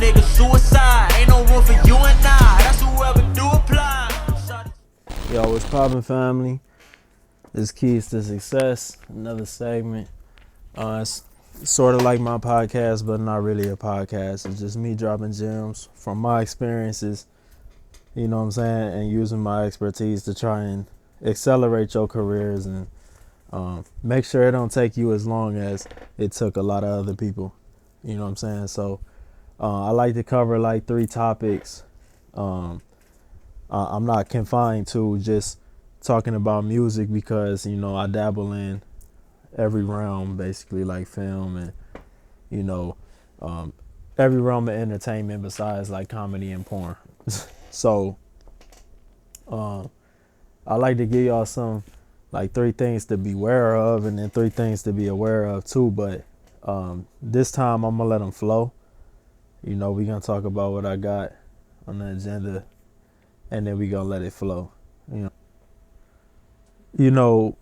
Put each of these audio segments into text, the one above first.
nigga suicide. Ain't no room for you and I. That's whoever do apply. Yo, what's poppin', family? This Keys to Success, another segment. It's sort of like my podcast, but not really a podcast. It's just me dropping gems from my experiences, you know what I'm saying, and using my expertise to try and accelerate your careers and make sure it don't take you as long as it took a lot of other people, you know what I'm saying? So I like to cover like 3 topics. I'm not confined to just talking about music because, you know, I dabble in every realm, basically, like film and, you know, every realm of entertainment besides like comedy and porn. So I like to give y'all some like 3 things to beware of and then 3 things to be aware of too. But this time I'm gonna let them flow. You know, we're gonna talk about what I got on the agenda and then we gonna let it flow. You know,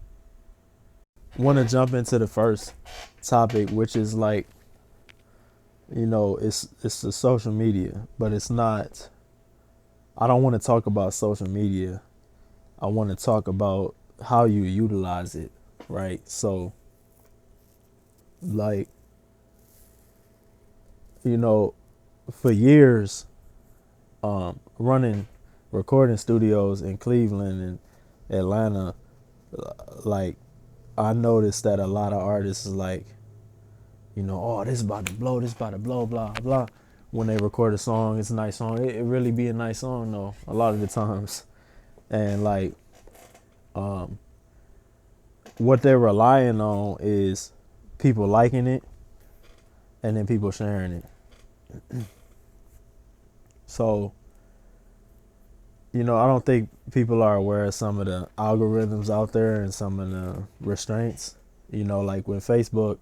want to jump into the first topic, which is like, you know, it's the social media, but it's not. I don't want to talk about social media. I want to talk about how you utilize it, right? So, like, you know, for years, running recording studios in Cleveland and Atlanta, like, I noticed that a lot of artists is like, you know, oh, this is about to blow, blah, blah. When they record a song, it's a nice song. It really be a nice song, though, a lot of the times. And, like, what they're relying on is people liking it and then people sharing it. So, you know, I don't think people are aware of some of the algorithms out there and some of the restraints. You know, like with Facebook,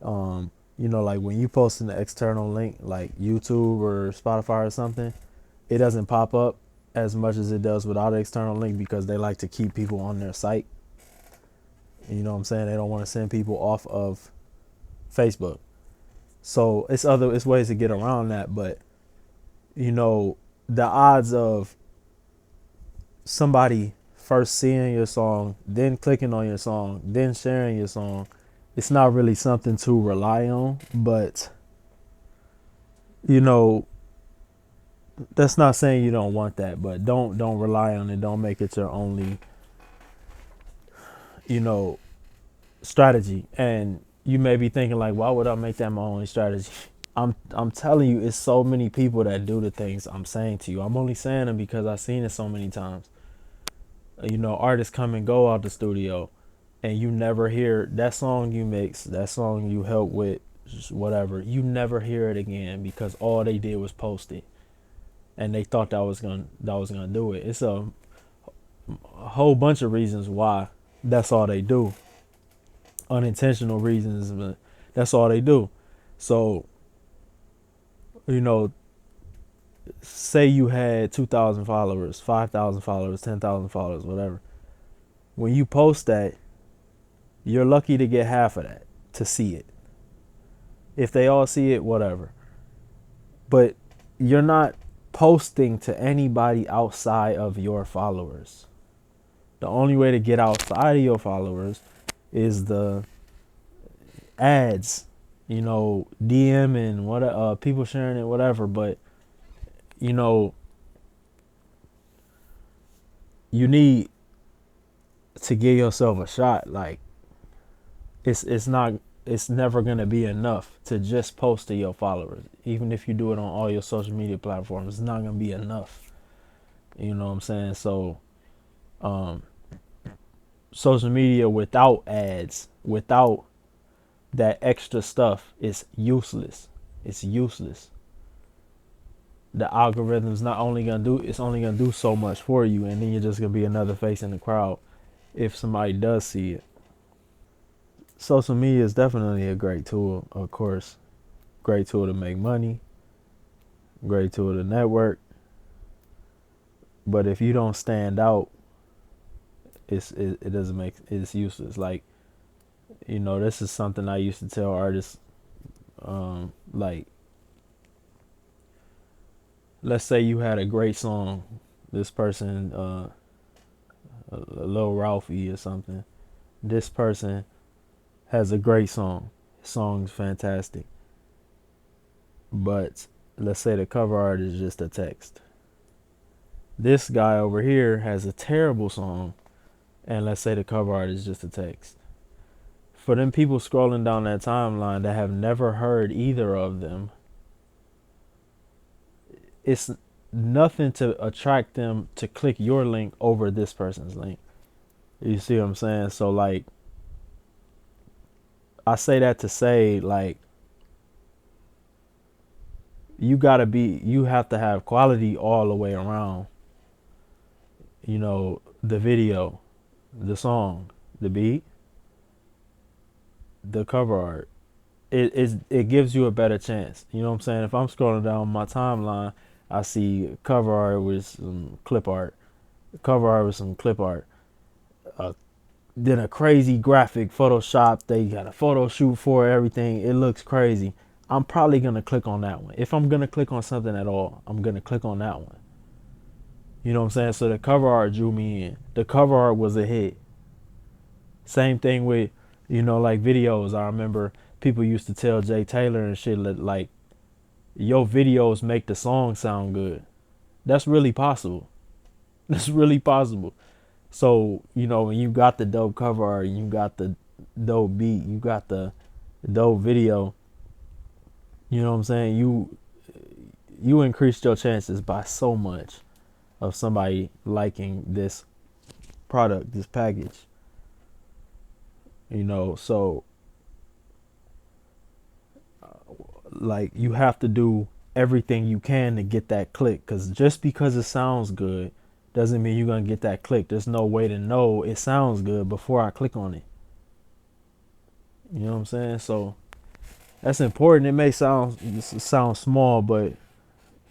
you know, like when you post an external link like YouTube or Spotify or something, it doesn't pop up as much as it does without an external link because they like to keep people on their site. You know what I'm saying? They don't want to send people off of Facebook. So it's ways to get around that, but you know, the odds of somebody first seeing your song, then clicking on your song, then sharing your song, it's not really something to rely on. But you know, that's not saying you don't want that, but don't rely on it. Don't make it your only, you know, strategy. And you may be thinking like, why would I make that my only strategy? I'm telling you, it's so many people that do the things I'm saying to you. I'm only saying them because I've seen it so many times. You know, artists come and go out the studio and you never hear that song you mix, that song you help with, whatever. You never hear it again because all they did was post it. And they thought that was gonna do it. It's a whole bunch of reasons why that's all they do. Unintentional reasons, but that's all they do. So, you know, say you had 2,000 followers, 5,000 followers, 10,000 followers, whatever. When you post that, you're lucky to get half of that to see it. If they all see it, whatever. But you're not posting to anybody outside of your followers. The only way to get outside of your followers is the ads, you know, DM and what people sharing it, whatever. But you know, you need to give yourself a shot. Like it's never gonna be enough to just post to your followers. Even if you do it on all your social media platforms, it's not gonna be enough. You know what I'm saying? So social media without ads, without that extra stuff is useless. It's useless. The algorithm's only gonna do so much for you, and then you're just gonna be another face in the crowd if somebody does see it. Social media is definitely a great tool, of course. Great tool to make money, great tool to network. But if you don't stand out, it doesn't make it's useless. Like, you know, this is something I used to tell artists, like let's say you had a great song. This person, Lil Ralphie or something. This person has a great song. His song's fantastic. But let's say the cover art is just a text. This guy over here has a terrible song, and let's say the cover art is just a text. For them people scrolling down that timeline that have never heard either of them, it's nothing to attract them to click your link over this person's link. You see what I'm saying? So like, I say that to say, like, you have to have quality all the way around. You know, the video, the song, the beat, the cover art. It gives you a better chance. You know what I'm saying? If I'm scrolling down my timeline, I see cover art with some clip art, cover art with some clip art, then a crazy graphic Photoshop. They got a photo shoot for everything. It looks crazy. I'm probably gonna click on that one. If I'm gonna click on something at all, I'm gonna click on that one. You know what I'm saying? So the cover art drew me in. The cover art was a hit. Same thing with, you know, like videos. I remember people used to tell Jay Taylor and shit like, your videos make the song sound good. That's really possible. That's really possible. So, you know, when you got the dope cover art, you got the dope beat, you got the dope video, you know what I'm saying? You increased your chances by so much of somebody liking this product, this package. You know, so like, you have to do everything you can to get that click, because just because it sounds good doesn't mean you're gonna get that click. There's no way to know it sounds good before I click on it. You know what I'm saying? So that's important. It may sound small, but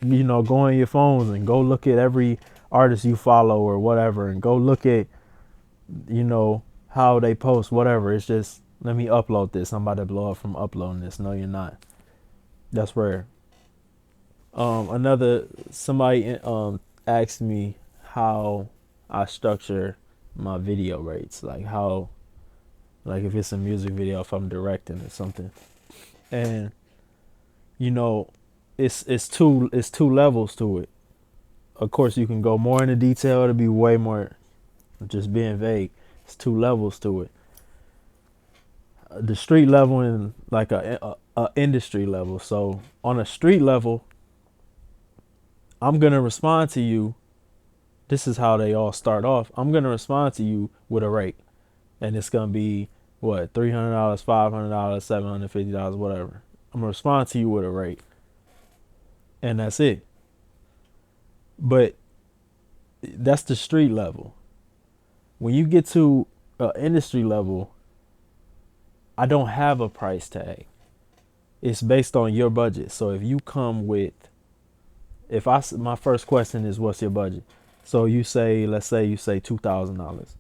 you know, go on your phones and go look at every artist you follow or whatever, and go look at, you know, how they post whatever. It's just, let me upload this. I'm about to blow up from uploading this. No, you're not. That's rare. Somebody asked me how I structure my video rates, like how, like if it's a music video, if I'm directing or something, and you know, it's two levels to it. Of course, you can go more into detail to be way more just being vague. It's two levels to it. The street level and like a industry level. So on a street level, I'm gonna respond to you. This is how they all start off. I'm gonna respond to you with a rate, and it's gonna be what, $300, $500, $750, whatever. I'm gonna respond to you with a rate, and that's it. But that's the street level. When you get to industry level, I don't have a price tag. It's based on your budget. So if you come with, my first question is, what's your budget? So you say, let's say you say $2,000.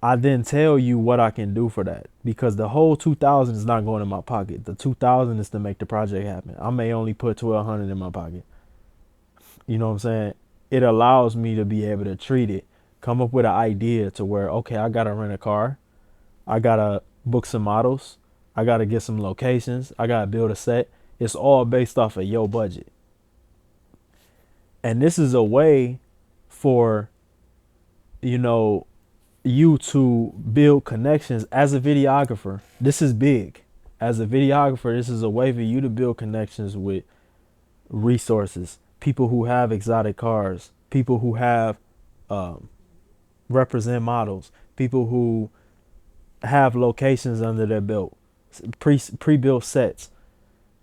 I then tell you what I can do for that, because the whole 2,000 is not going in my pocket. The 2,000 is to make the project happen. I may only put 1,200 in my pocket. You know what I'm saying? It allows me to be able to treat it, come up with an idea to where, okay, I gotta rent a car, I gotta book some models, I gotta get some locations, I gotta build a set. It's all based off of your budget. And this is a way for, you know, you to build connections as a videographer. This is big. As a videographer, this is a way for you to build connections with resources, people who have exotic cars, people who have represent models, people who have locations under their belt, pre-built sets.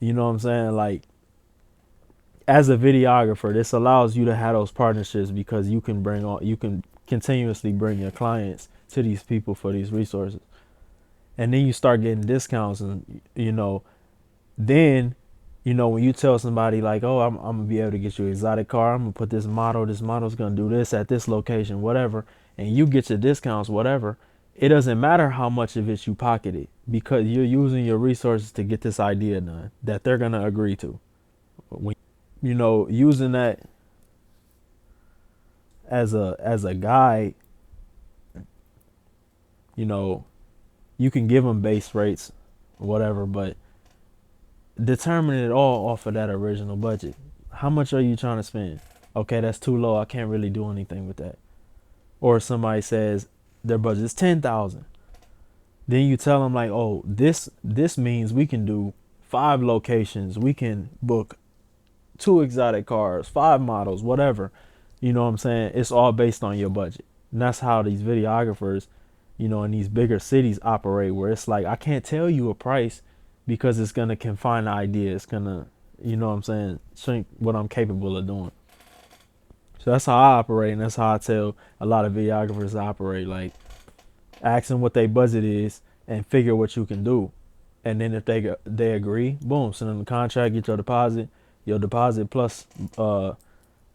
You know what I'm saying? Like, as a videographer, this allows you to have those partnerships, because you can continuously bring your clients to these people for these resources. And then you start getting discounts, and you know, then, you know, when you tell somebody like, oh, I'm gonna be able to get you an exotic car, I'm gonna put this model's gonna do this at this location, whatever, and you get your discounts, whatever, it doesn't matter how much of it you pocketed, because you're using your resources to get this idea done that they're gonna agree to. you know, using that as a guide, you know, you can give them base rates, whatever, but determine it all off of that original budget. How much are you trying to spend? Okay, that's too low. I can't really do anything with that. Or somebody says their budget is 10,000. Then you tell them like, oh, this means we can do 5 locations. We can book 2 exotic cars, 5 models, whatever. You know what I'm saying? It's all based on your budget. And that's how these videographers, you know, in these bigger cities operate, where it's like, I can't tell you a price because it's going to confine the idea. It's going to, you know what I'm saying, shrink what I'm capable of doing. So that's how I operate, and that's how I tell a lot of videographers to operate. Like, ask them what their budget is and figure what you can do. And then if they agree, boom, send them the contract, get your deposit plus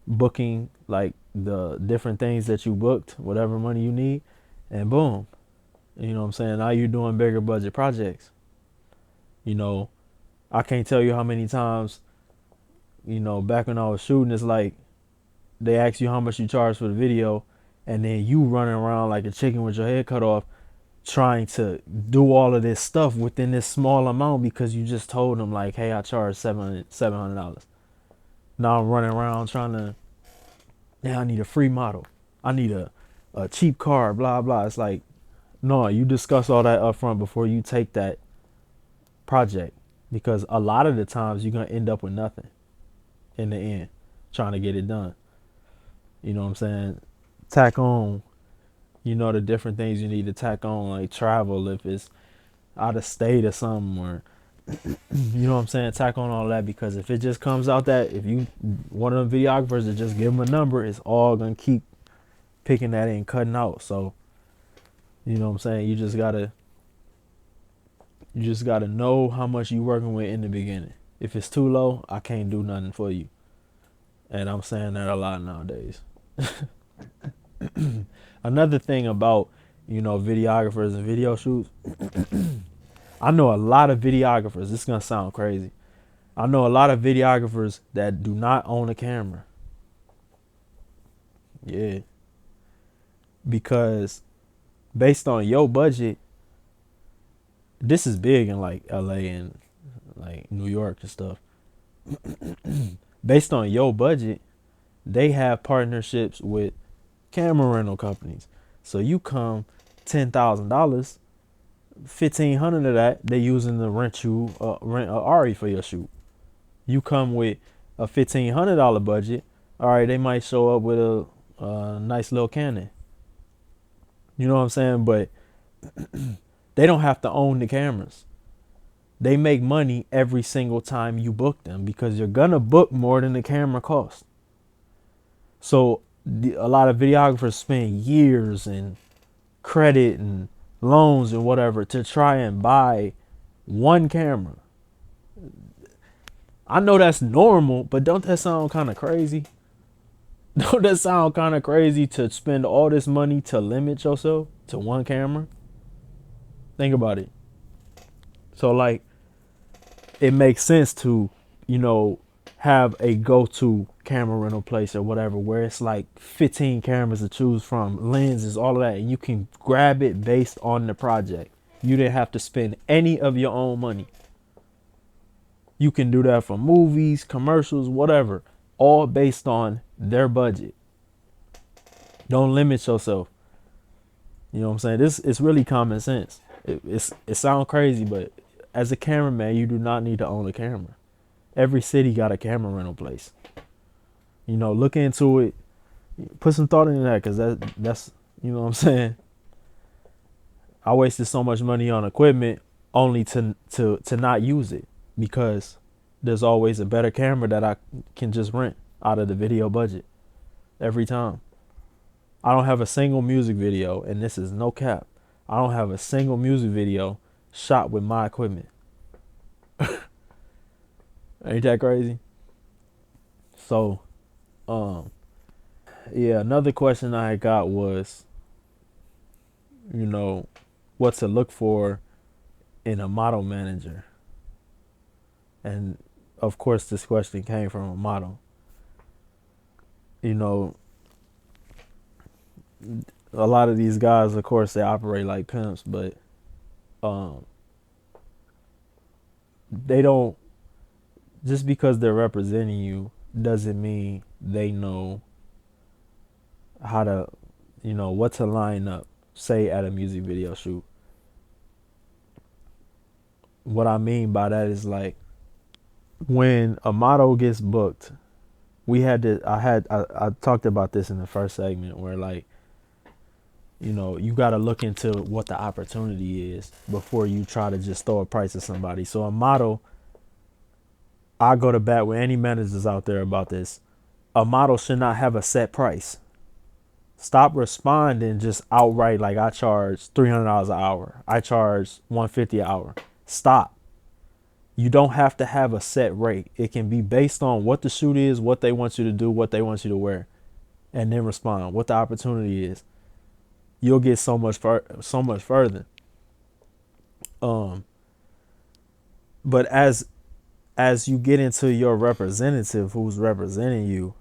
booking, like the different things that you booked, whatever money you need, and boom. You know what I'm saying? Now you're doing bigger budget projects. You know, I can't tell you how many times, you know, back when I was shooting, it's like they ask you how much you charge for the video, and then you running around like a chicken with your head cut off trying to do all of this stuff within this small amount because you just told them like, hey, I charge $700. Now I'm running around trying to, yeah, I need a free model. I need a cheap car, blah, blah. It's like, no, you discuss all that up front before you take that project, because a lot of the times you're going to end up with nothing in the end trying to get it done. You know what I'm saying? Tack on, you know, the different things you need to tack on, like travel if it's out of state or something, or you know what I'm saying, tack on all that, because if it just comes out that if you one of them videographers that just give them a number, it's all gonna keep picking that and cutting out. So you know what I'm saying, you just gotta know how much you working with in the beginning. If it's too low, I can't do nothing for you, and I'm saying that a lot nowadays. Another thing about, you know, videographers and video shoots, I know a lot of videographers, this is gonna sound crazy, I know a lot of videographers that do not own a camera. Yeah. Because based on your budget, this is big in like LA and like New York and stuff. Based on your budget, they have partnerships with camera rental companies. So you come $10,000, 1,500 of that they using to rent a Ari for your shoot. You come with a $1,500 budget, all right, they might show up with a nice little Canon. You know what I'm saying? But they don't have to own the cameras. They make money every single time you book them, because you're gonna book more than the camera costs. So a lot of videographers spend years and credit and loans and whatever to try and buy one camera. I know that's normal, but don't that sound kind of crazy? Don't that sound kind of crazy to spend all this money to limit yourself to one camera? Think about it. So like, it makes sense to, you know, have a go-to camera rental place or whatever, where it's like 15 cameras to choose from, lenses, all of that, and you can grab it based on the project. You didn't have to spend any of your own money. You can do that for movies, commercials, whatever, all based on their budget. Don't limit yourself. You know what I'm saying? This is really common sense. It sounds crazy, but as a cameraman, you do not need to own a camera. Every city got a camera rental place. You know, look into it. Put some thought into that, because that's you know what I'm saying. I wasted so much money on equipment only to not use it, because there's always a better camera that I can just rent out of the video budget every time. I don't have a single music video, and this is no cap, I don't have a single music video shot with my equipment. Ain't that crazy? So, yeah, another question I got was, you know, what to look for in a model manager. And of course, this question came from a model. You know, a lot of these guys, of course, they operate like pimps, but um, they don't, just because they're representing you doesn't mean they know how to, what to line up, say at a music video shoot. What I mean by that is like when a model gets booked, I talked about this in the first segment where like, you got to look into what the opportunity is before you try to just throw a price at somebody. So a model, I go to bat with any managers out there about this. A model should not have a set price. Stop responding just outright like I charge $300 an hour. I charge $150 an hour. Stop. You don't have to have a set rate. It can be based on what the shoot is, what they want you to do, what they want you to wear, and then respond. What the opportunity is. You'll get so much further. But as you get into your representative who's representing you,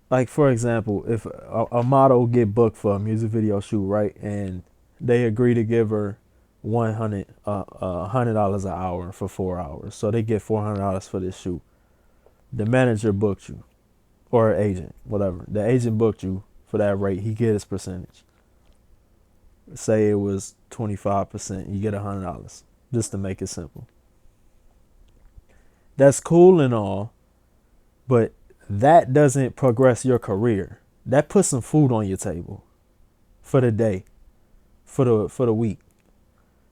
like for example, if a model get booked for a music video shoot, right, and they agree to give her $100 an hour for 4 hours, so they get $400 for this shoot. The manager booked you, or agent, whatever. The agent booked you for that rate. He get his percentage. Say it was 25%, you get $100, just to make it simple. That's cool and all, but that doesn't progress your career. That puts some food on your table for the day, for the week.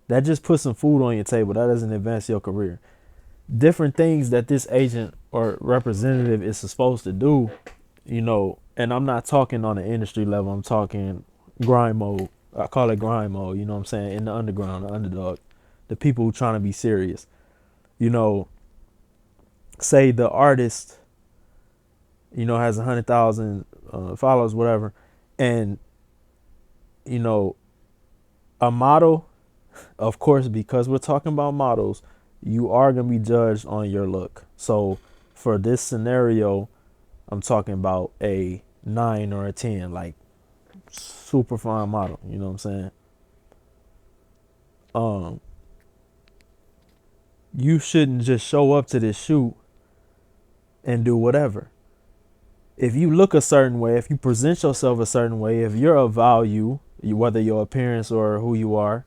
That just puts some food on your table. That doesn't advance your career. Different things that this agent or representative is supposed to do, and I'm not talking on the industry level. I'm talking grind mode. I call it grind mode, you know what I'm saying? In the underground, the underdog, the people who trying to be serious. Say the artist, has 100,000 followers, whatever, and a model, of course, because we're talking about models, you are gonna be judged on your look. So for this scenario, I'm talking about a 9 or a 10, like super fine model. You know what I'm saying? You shouldn't just show up to this shoot and do whatever. If you look a certain way, if you present yourself a certain way, if you're of value, whether your appearance or who you are,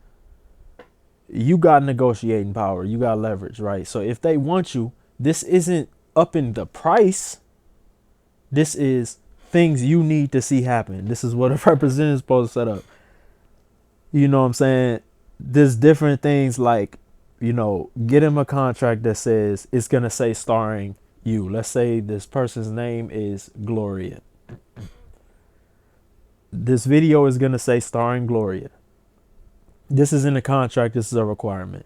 you got negotiating power. You got leverage, right? So if they want you, this isn't upping the price. This is things you need to see happen. This is what a representative is supposed to set up. You know what I'm saying? There's different things like, get him a contract that says it's going to say starring you. Let's say this person's name is Gloria. This video is going to say starring Gloria. This is in the contract. This is a requirement.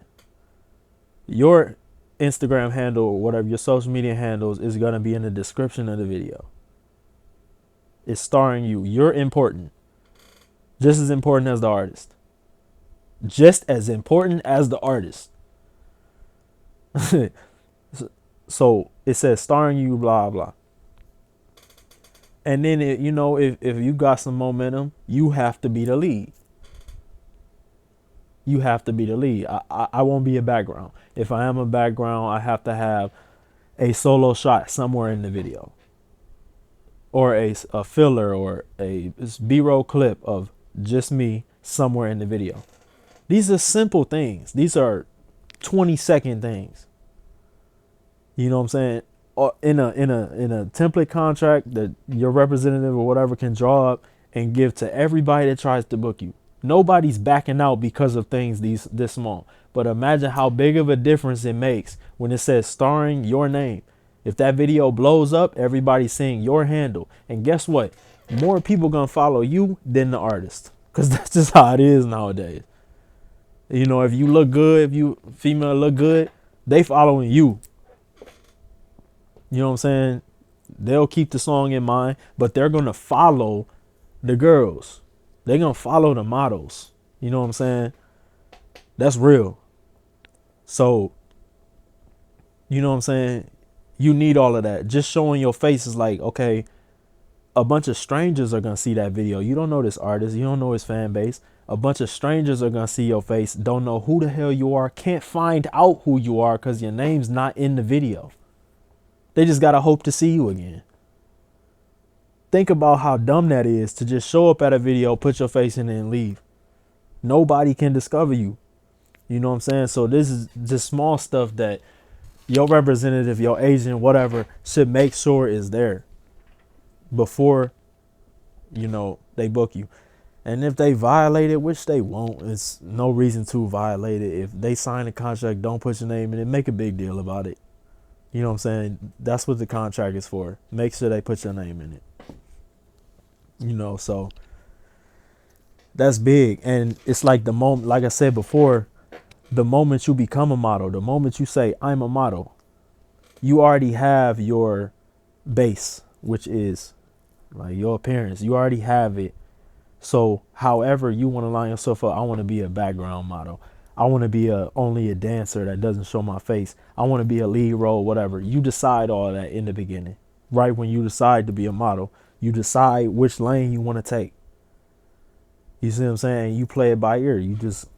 Your Instagram handle or whatever, your social media handles is going to be in the description of the video. It's starring you. You're important. Just as important as the artist. Just as important as the artist. So it says starring you, blah, blah. And then, if you got some momentum, you have to be the lead. You have to be the lead. I won't be a background. If I am a background, I have to have a solo shot somewhere in the video. Or a filler or a B-roll clip of just me somewhere in the video. These are simple things. These are 20-second things. You know what I'm saying? In a template contract that your representative or whatever can draw up and give to everybody that tries to book you. Nobody's backing out because of things this small. But imagine how big of a difference it makes when it says starring your name. If that video blows up, everybody's seeing your handle. And guess what? More people gonna follow you than the artist. Because that's just how it is nowadays. If you look good, if you female look good, they following you. You know what I'm saying? They'll keep the song in mind, but they're gonna follow the girls. They're gonna follow the models. You know what I'm saying? That's real. So You know what I'm saying? You need all of that. Just showing your face is like, okay, a bunch of strangers are going to see that video. You don't know this artist. You don't know his fan base. A bunch of strangers are going to see your face, don't know who the hell you are, can't find out who you are because your name's not in the video. They just got to hope to see you again. Think about how dumb that is to just show up at a video, put your face in it and leave. Nobody can discover you. You know what I'm saying? So this is just small stuff that your representative, your agent, whatever, should make sure is there before, you know, they book you. And if they violate it, which they won't, it's no reason to violate it. If they sign a contract, don't put your name in it, make a big deal about it. You know what I'm saying? That's what the contract is for. Make sure they put your name in it. You know, so that's big. And it's like the moment, like I said before, the moment you become a model, the moment you say, I'm a model, you already have your base, which is like your appearance. You already have it. So however you want to line yourself up, I want to be a background model. I want to be only a dancer that doesn't show my face. I want to be a lead role, whatever. You decide all that in the beginning. Right when you decide to be a model, you decide which lane you want to take. You see what I'm saying? You play it by ear. You just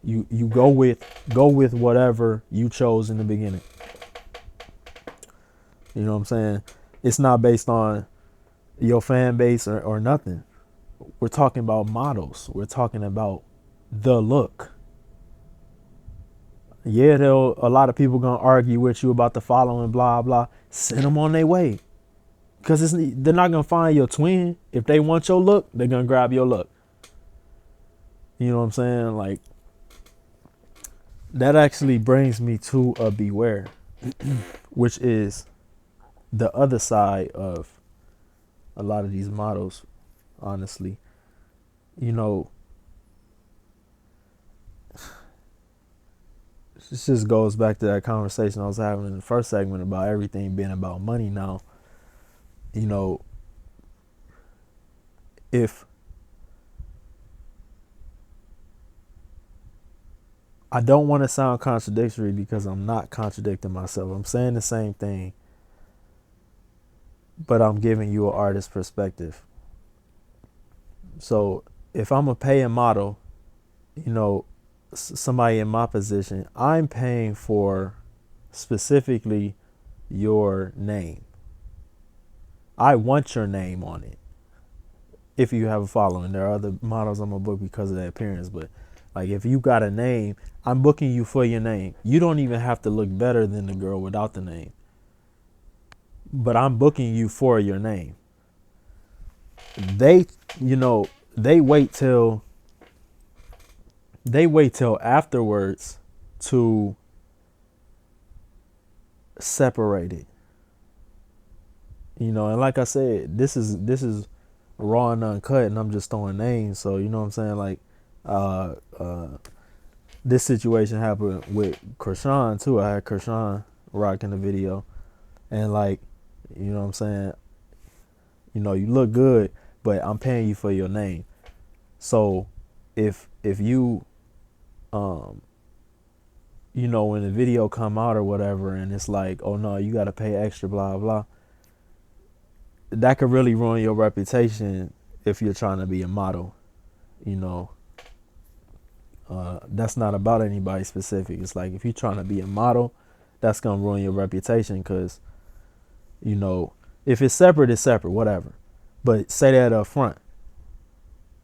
you go with whatever you chose in the beginning. You know what I'm saying? It's not based on your fan base or nothing. We're talking about models. We're talking about the look. Yeah, a lot of people gonna argue with you about the following, blah blah. Send them on their way, because they're not gonna find your twin. If they want your look, they're gonna grab your look. You know what I'm saying? Like, that actually brings me to a beware, which is the other side of a lot of these models. Honestly, you know, this just goes back to that conversation I was having in the first segment about everything being about money now. You know, if I don't want to sound contradictory, because I'm not contradicting myself. I'm saying the same thing, but I'm giving you an artist perspective. So if I'm a paying model, you know, somebody in my position, I'm paying for specifically your name. I want your name on it. If you have a following, there are other models I'm gonna book because of their appearance, but like, if you got a name, I'm booking you for your name. You don't even have to look better than the girl without the name, but I'm booking you for your name. They, you know, they wait till afterwards to separate it. You know, and like I said, this is raw and uncut, and I'm just throwing names. So you know what I'm saying? Like, this situation happened with Krishan too. I had Krishan rocking the video, and like, you know what I'm saying? You know, you look good, but I'm paying you for your name. So if you you know, when the video come out or whatever, and it's like, oh no, you got to pay extra, blah blah, that could really ruin your reputation if you're trying to be a model. You know, that's not about anybody specific. It's like, if you're trying to be a model, that's gonna ruin your reputation, because, you know, if it's separate, whatever. But say that up front.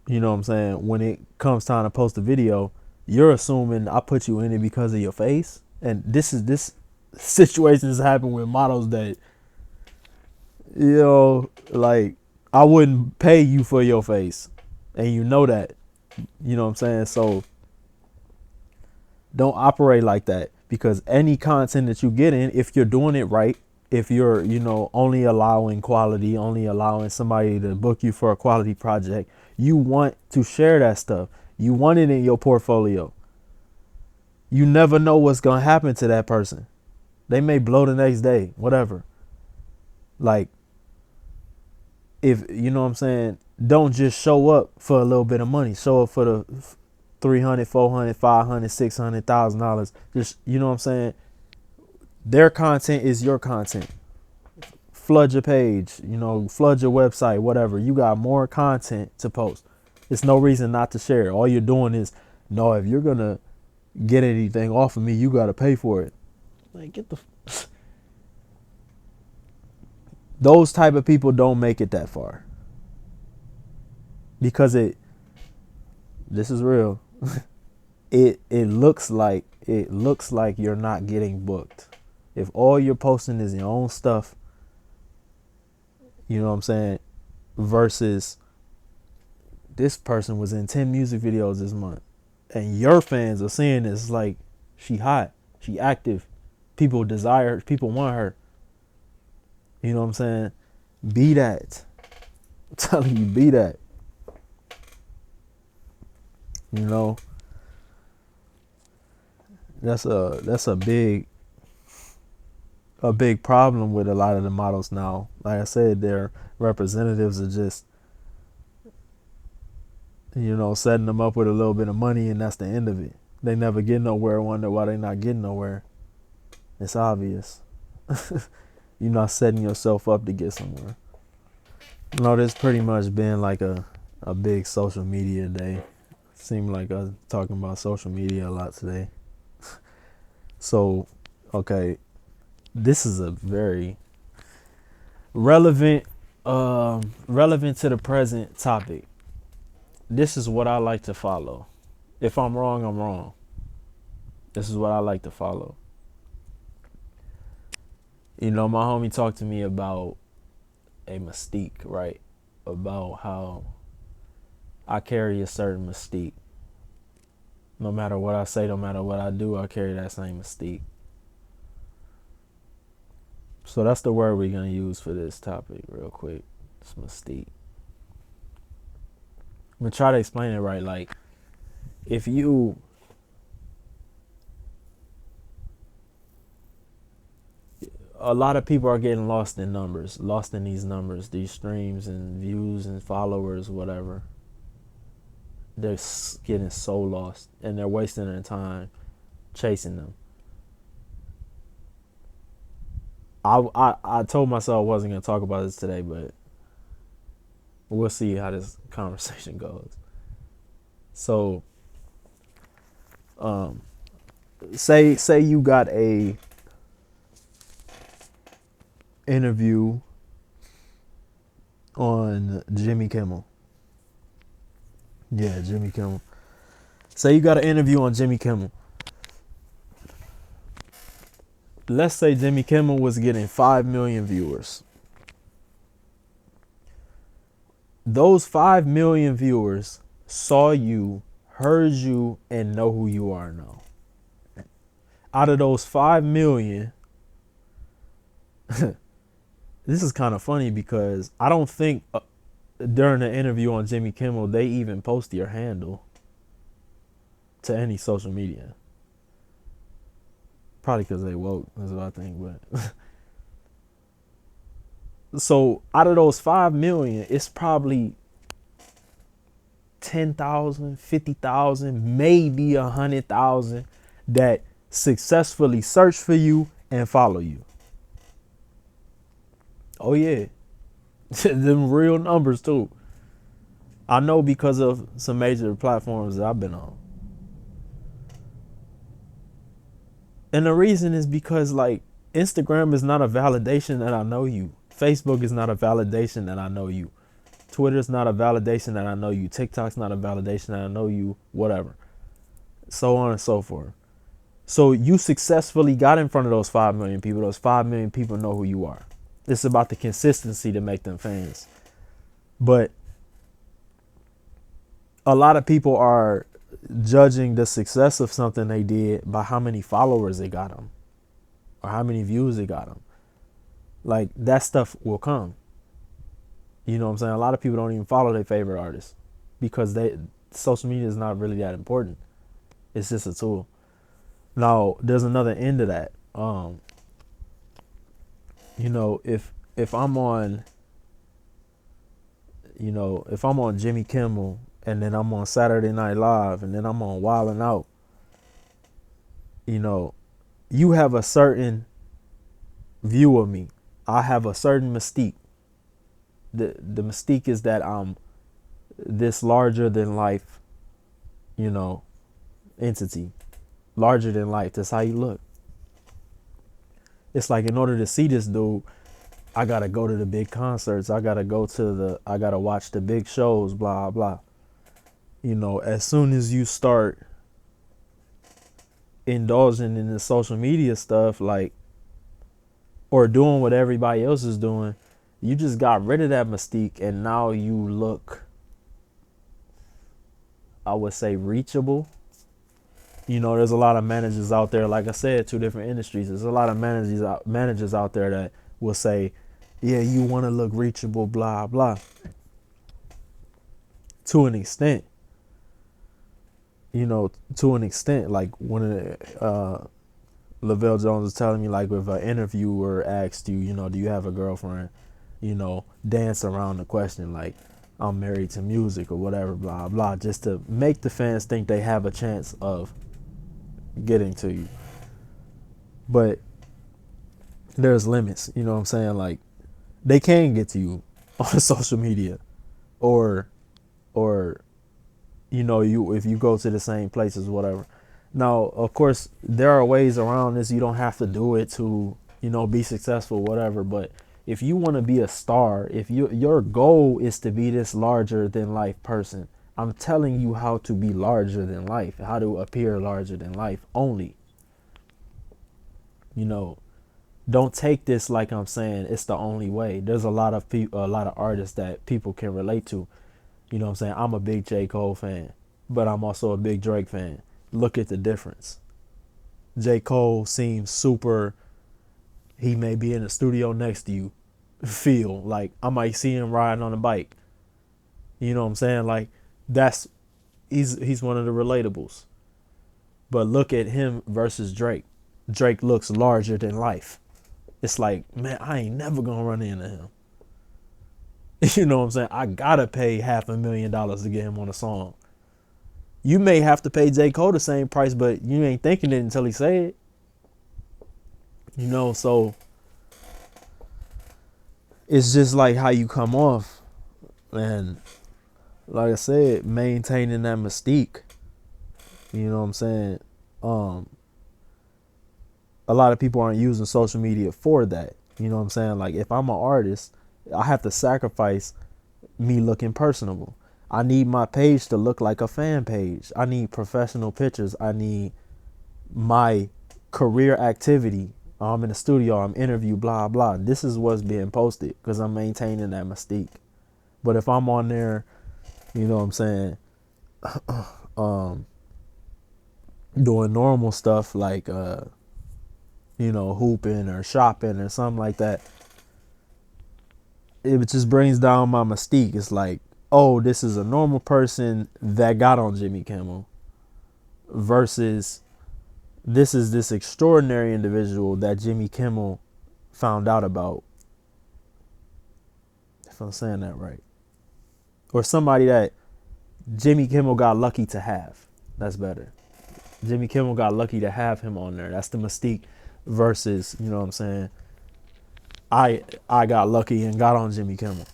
You know what I'm saying? When it comes time to post a video, you're assuming I put you in it because of your face. And this situation has happened with models that, you know, like, I wouldn't pay you for your face, and you know that. You know what I'm saying? So don't operate like that, because any content that you get in, if you're doing it right, if you're, you know, only allowing quality, only allowing somebody to book you for a quality project, you want to share that stuff. You want it in your portfolio. You never know what's going to happen to that person. They may blow the next day, whatever. Like, if, you know what I'm saying, don't just show up for a little bit of money. Show up for the $300, $400, $500, $600,000. Just, you know what I'm saying, Their content is your content. Flood your page, flood your website, whatever. You got more content to post. There's no reason not to share it. All you're doing is, no, if you're going to get anything off of me, you got to pay for it. Like, get the... Those type of people don't make it that far. Because this is real. It looks like you're not getting booked. If all you're posting is your own stuff, you know what I'm saying? Versus this person was in 10 music videos this month. And your fans are seeing this like, she hot, she active. People desire her, people want her. You know what I'm saying? Be that. I'm telling you, be that. You know? That's a big problem with a lot of the models now. Like I said, their representatives are just, setting them up with a little bit of money, and that's the end of it. They never get nowhere. Wonder why they not getting nowhere. It's obvious. You're not setting yourself up to get somewhere. This pretty much been like a big social media day. Seemed like I was talking about social media a lot today. So, okay, this is a very relevant to the present topic. This is what I like to follow. If I'm wrong, I'm wrong. This is what I like to follow. My homie talked to me about a mystique, right? About how I carry a certain mystique. No matter what I say, no matter what I do, I carry that same mystique. So that's the word we're going to use for this topic real quick. It's mystique. I'm going to try to explain it right. Like, if you... A lot of people are getting lost in numbers, lost in these numbers, these streams and views and followers, whatever. They're getting so lost, and they're wasting their time chasing them. I told myself I wasn't going to talk about this today, but we'll see how this conversation goes. So, say you got a interview on Jimmy Kimmel. Yeah, Jimmy Kimmel. Say you got an interview on Jimmy Kimmel. Let's say Jimmy Kimmel was getting 5 million viewers. Those 5 million viewers saw you, heard you, and know who you are now. Out of those 5 million, this is kind of funny because I don't think during the interview on Jimmy Kimmel, they even post your handle to any social media. Probably because they woke, that's what I think. But so out of those 5 million, it's probably 10,000, 50,000, maybe 100,000 that successfully search for you and follow you. Oh yeah. Them real numbers too. I know because of some major platforms that I've been on. And the reason is because, like, Instagram is not a validation that I know you. Facebook is not a validation that I know you. Twitter is not a validation that I know you. TikTok's not a validation that I know you. Whatever. So on and so forth. So you successfully got in front of those 5 million people. Those 5 million people know who you are. It's about the consistency to make them fans. But a lot of people are judging the success of something they did by how many followers it got them or how many views it got them. Like, that stuff will come. You know what I'm saying? A lot of people don't even follow their favorite artists because social media is not really that important. It's just a tool. Now, there's another end to that. If I'm on, if I'm on Jimmy Kimmel and then I'm on Saturday Night Live and then I'm on Wild 'N Out, you have a certain view of me. I have a certain mystique. The mystique is that I'm this larger than life, you know, entity. Larger than life. That's how you look. It's like in order to see this dude, I gotta go to the big concerts. I gotta watch the big shows, blah, blah. You know, as soon as you start indulging in the social media stuff, like, or doing what everybody else is doing, you just got rid of that mystique and now you look, I would say, reachable. You know, there's a lot of managers out there, like I said, 2 different industries. There's a lot of managers out there that will say, yeah, you want to look reachable, blah, blah. To an extent, you know, to an extent, like when Lavelle Jones was telling me, like, if an interviewer asked you, you know, do you have a girlfriend, you know, dance around the question, like, I'm married to music or whatever, blah, blah, just to make the fans think they have a chance of getting to you. But there's limits, you know what I'm saying? Like, they can get to you on social media, or you know, you if you go to the same places, whatever. Now, of course, there are ways around this. You don't have to do it to, you know, be successful, whatever. But if you want to be a star, if your goal is to be this larger than life person, I'm telling you how to be larger than life, how to appear larger than life only. You know, don't take this like I'm saying it's the only way. There's a lot of people, a lot of artists that people can relate to. You know what I'm saying? I'm a big J. Cole fan, but I'm also a big Drake fan. Look at the difference. J. Cole seems super, he may be in the studio next to you. Feel like I might see him riding on a bike. You know what I'm saying? Like, that's, he's one of the relatables. But look at him versus Drake. Drake looks larger than life. It's like, man, I ain't never gonna run into him. You know what I'm saying? I gotta pay $500,000 to get him on a song. You may have to pay J. Cole the same price, but you ain't thinking it until he say it. You know, so it's just like how you come off. And like I said, maintaining that mystique. You know what I'm saying? A lot of people aren't using social media for that. You know what I'm saying? Like, if I'm an artist, I have to sacrifice me looking personable. I need my page to look like a fan page. I need professional pictures. I need my career activity. I'm in the studio, I'm interview, blah, blah. This is what's being posted because I'm maintaining that mystique. But if I'm on there, you know what I'm saying, doing normal stuff like, you know, hooping or shopping or something like that, it just brings down my mystique. It's like, oh, this is a normal person that got on Jimmy Kimmel versus this is this extraordinary individual that Jimmy Kimmel found out about. If I'm saying that right. Or somebody that Jimmy Kimmel got lucky to have. That's better. Jimmy Kimmel got lucky to have him on there. That's the mystique versus, you know what I'm saying, I got lucky and got on Jimmy Kimmel.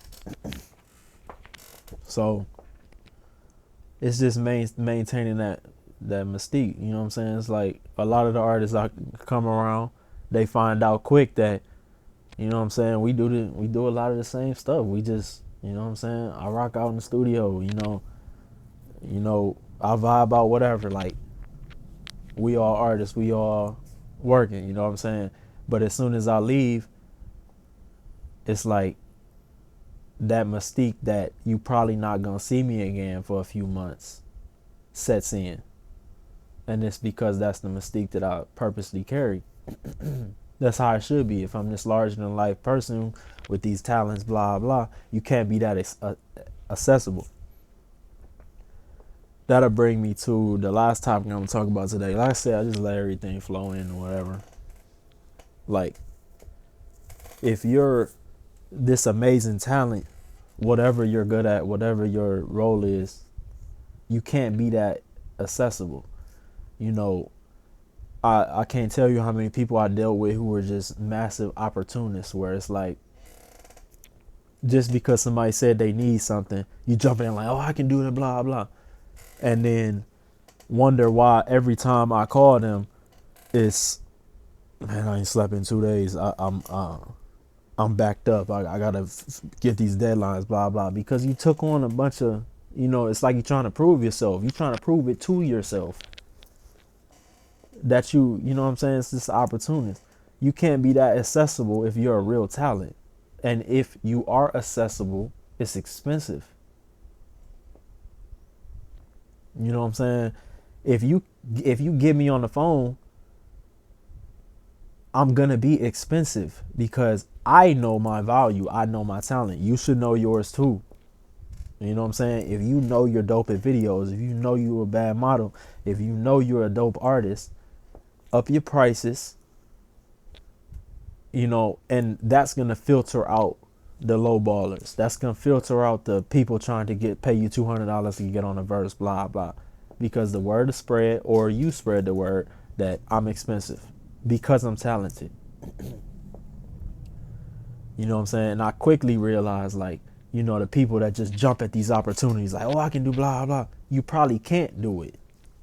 So it's just maintaining that mystique. You know what I'm saying? It's like a lot of the artists I come around, they find out quick that, you know what I'm saying, we do a lot of the same stuff. We just, you know what I'm saying, I rock out in the studio, you know, I vibe out whatever. Like, we all artists, we all working, you know what I'm saying? But as soon as I leave, it's like that mystique that you probably not gonna see me again for a few months sets in. And it's because that's the mystique that I purposely carry. That's how it should be. If I'm this larger than life person with these talents, blah, blah, you can't be that accessible. That'll bring me to the last topic I'm gonna talk about today. Like I said, I just let everything flow in or whatever. Like, if you're this amazing talent, whatever you're good at, whatever your role is, you can't be that accessible. You know, I can't tell you how many people I dealt with who were just massive opportunists, where it's like, just because somebody said they need something, you jump in like, oh, I can do it, blah, blah. And then wonder why every time I call them, it's, man, I ain't slept in 2 days. I'm backed up. I gotta get these deadlines, blah, blah. Because you took on a bunch of, it's like you're trying to prove yourself. You're trying to prove it to yourself that you know what I'm saying? It's just opportunist. You can't be that accessible if you're a real talent. And if you are accessible, it's expensive. You know what I'm saying? If you get me on the phone, I'm going to be expensive because I know my value. I know my talent. You should know yours too. You know what I'm saying? If you know you're dope at videos, if you know you're a bad model, if you know you're a dope artist, up your prices, and that's going to filter out the low ballers. That's going to filter out the people trying to pay you $200 to get on a verse, blah, blah. Because the word is spread, or you spread the word that I'm expensive because I'm talented. You know what I'm saying? And I quickly realized, like, the people that just jump at these opportunities, like, oh, I can do blah, blah. You probably can't do it.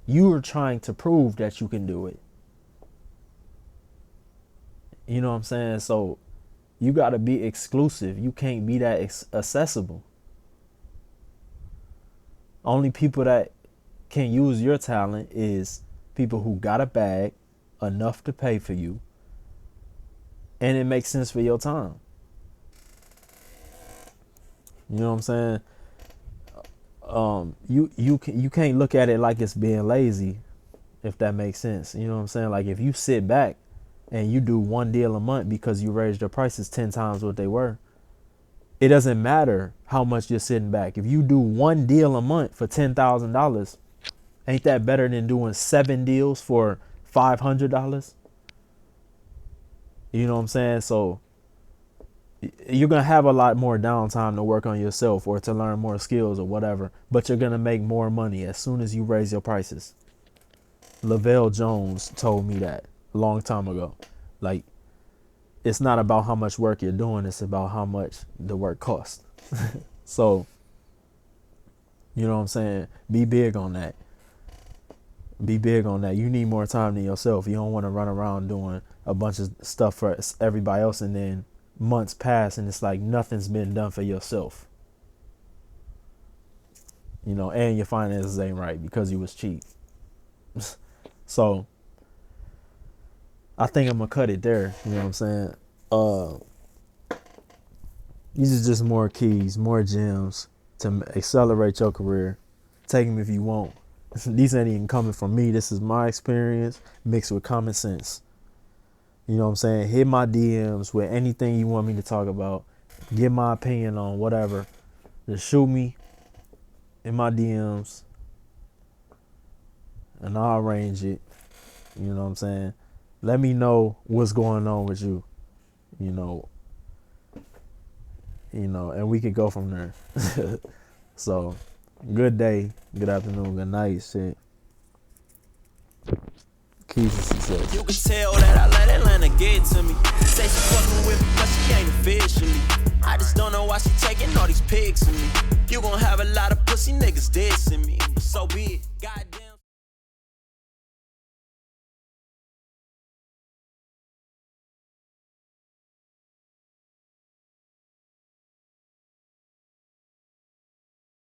You are trying to prove that you can do it. You know what I'm saying? So you got to be exclusive. You can't be that accessible. Only people that can use your talent is people who got a bag, enough to pay for you, and it makes sense for your time. You know what I'm saying? You can't look at it like it's being lazy, if that makes sense. You know what I'm saying? Like, if you sit back and you do one deal a month because you raised your prices 10 times what they were, it doesn't matter how much you're sitting back. If you do one deal a month for $10,000, ain't that better than doing 7 deals for $500? You know what I'm saying? So you're going to have a lot more downtime to work on yourself or to learn more skills or whatever, but you're going to make more money as soon as you raise your prices. Lavelle Jones told me that a long time ago. Like, it's not about how much work you're doing, it's about how much the work costs. So, you know what I'm saying? Be big on that. Be big on that. You need more time to yourself. You don't want to run around doing a bunch of stuff for everybody else, and then months pass and it's like nothing's been done for yourself. And your finances ain't right because you was cheap. So I think I'm gonna cut it there. You know what I'm saying? These are just more keys, more gems to accelerate your career. Take them if you want. These ain't even coming from me. This is my experience mixed with common sense. You know what I'm saying? Hit my DMs with anything you want me to talk about. Get my opinion on whatever. Just shoot me in my DMs and I'll arrange it. You know what I'm saying? Let me know what's going on with you. And we could go from there. So, good day, good afternoon, good night, shit. Keys to success. You can tell that I let Atlanta get to me. Say she fucking with me, but she ain't officially. I just don't know why she taking all these pics of me. You gon' have a lot of pussy niggas dissing me. So be it. Goddamn.